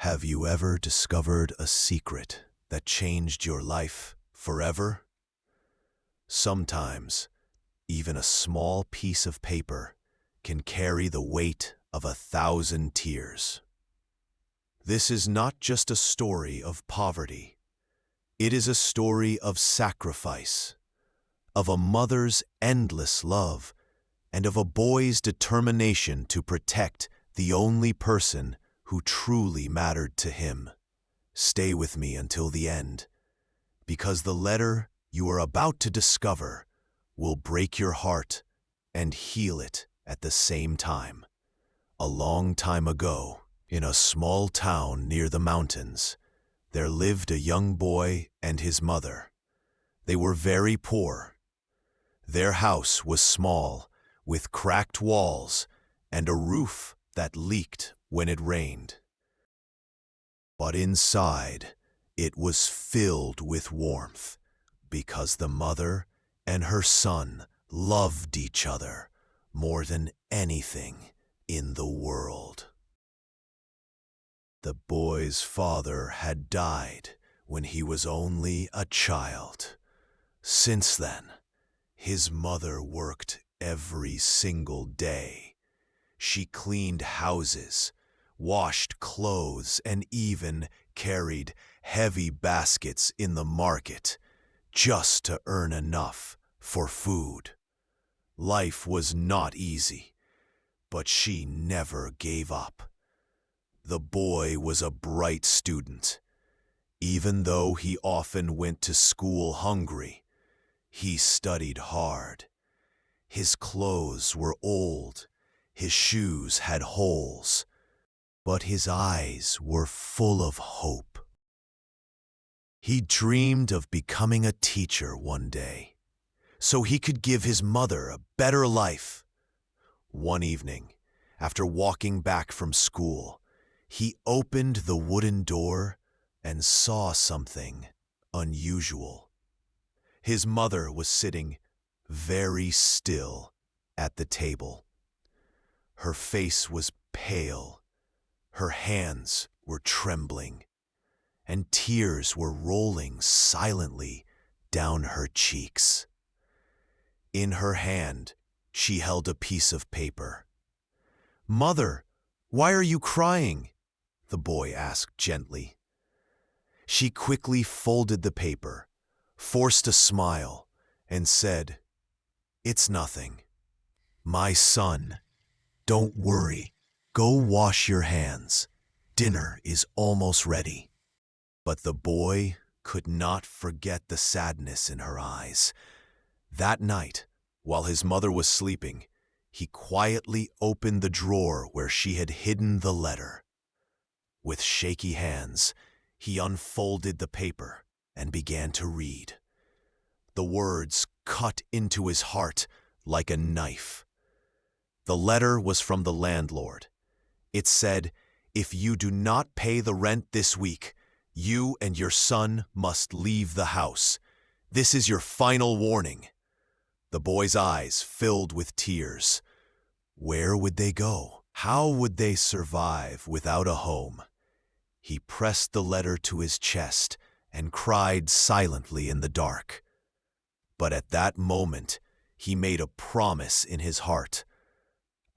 Have you ever discovered a secret that changed your life forever? Sometimes, even a small piece of paper can carry the weight of 1,000 tears. This is not just a story of poverty. It is a story of sacrifice, of a mother's endless love, and of a boy's determination to protect the only person who truly mattered to him. Stay with me until the end, because the letter you are about to discover will break your heart and heal it at the same time. A long time ago, in a small town near the mountains, there lived a young boy and his mother. They were very poor. Their house was small, with cracked walls and a roof that leaked when it rained. But inside, it was filled with warmth, because the mother and her son loved each other more than anything in the world. The boy's father had died when he was only a child. Since then, his mother worked every single day. She cleaned houses, washed clothes, and even carried heavy baskets in the market just to earn enough for food. Life was not easy, but she never gave up. The boy was a bright student. Even though he often went to school hungry, he studied hard. His clothes were old, his shoes had holes, but his eyes were full of hope. He dreamed of becoming a teacher one day, so he could give his mother a better life. One evening, after walking back from school, he opened the wooden door and saw something unusual. His mother was sitting very still at the table. Her face was pale, her hands were trembling, and tears were rolling silently down her cheeks. In her hand, she held a piece of paper. "Mother, why are you crying?" the boy asked gently. She quickly folded the paper, forced a smile, and said, "It's nothing. My son, don't worry. Go wash your hands. Dinner is almost ready." But the boy could not forget the sadness in her eyes. That night, while his mother was sleeping, he quietly opened the drawer where she had hidden the letter. With shaky hands, he unfolded the paper and began to read. The words cut into his heart like a knife. The letter was from the landlord. It said, "If you do not pay the rent this week, you and your son must leave the house. This is your final warning." The boy's eyes filled with tears. Where would they go? How would they survive without a home? He pressed the letter to his chest and cried silently in the dark. But at that moment, he made a promise in his heart.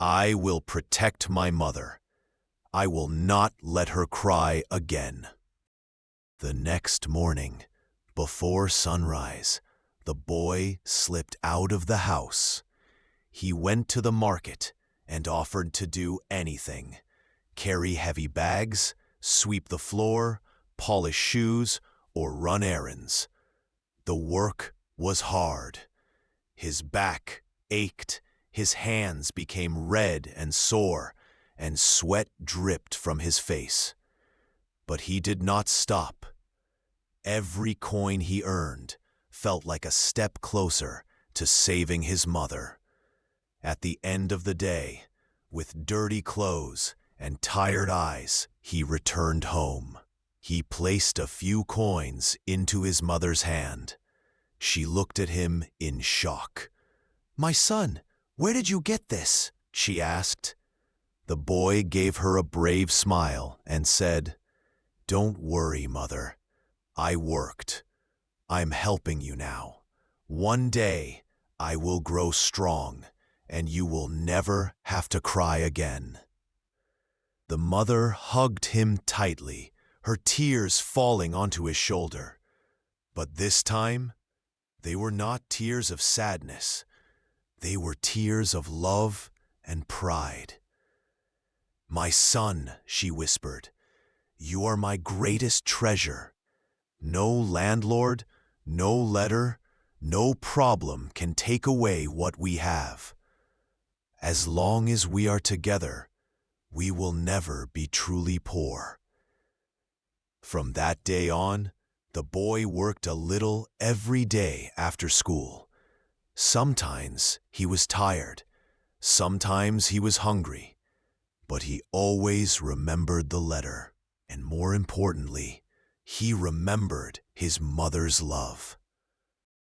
"I will protect my mother. I will not let her cry again." The next morning, before sunrise, the boy slipped out of the house. He went to the market and offered to do anything: carry heavy bags, sweep the floor, polish shoes, or run errands. The work was hard. His back ached, his hands became red and sore, and sweat dripped from his face. But he did not stop. Every coin he earned felt like a step closer to saving his mother. At the end of the day, with dirty clothes and tired eyes, he returned home. He placed a few coins into his mother's hand. She looked at him in shock. "My son, where did you get this?" she asked. The boy gave her a brave smile and said, Don't worry, Mother. I worked. I'm helping you now. One day, I will grow strong, and you will never have to cry again." The mother hugged him tightly, her tears falling onto his shoulder. But this time, they were not tears of sadness. They were tears of love and pride. "My son," she whispered, "you are my greatest treasure. No landlord, no letter, no problem can take away what we have. As long as we are together, we will never be truly poor." From that day on, the boy worked a little every day after school. Sometimes he was tired, sometimes he was hungry, but he always remembered the letter, and more importantly, he remembered his mother's love.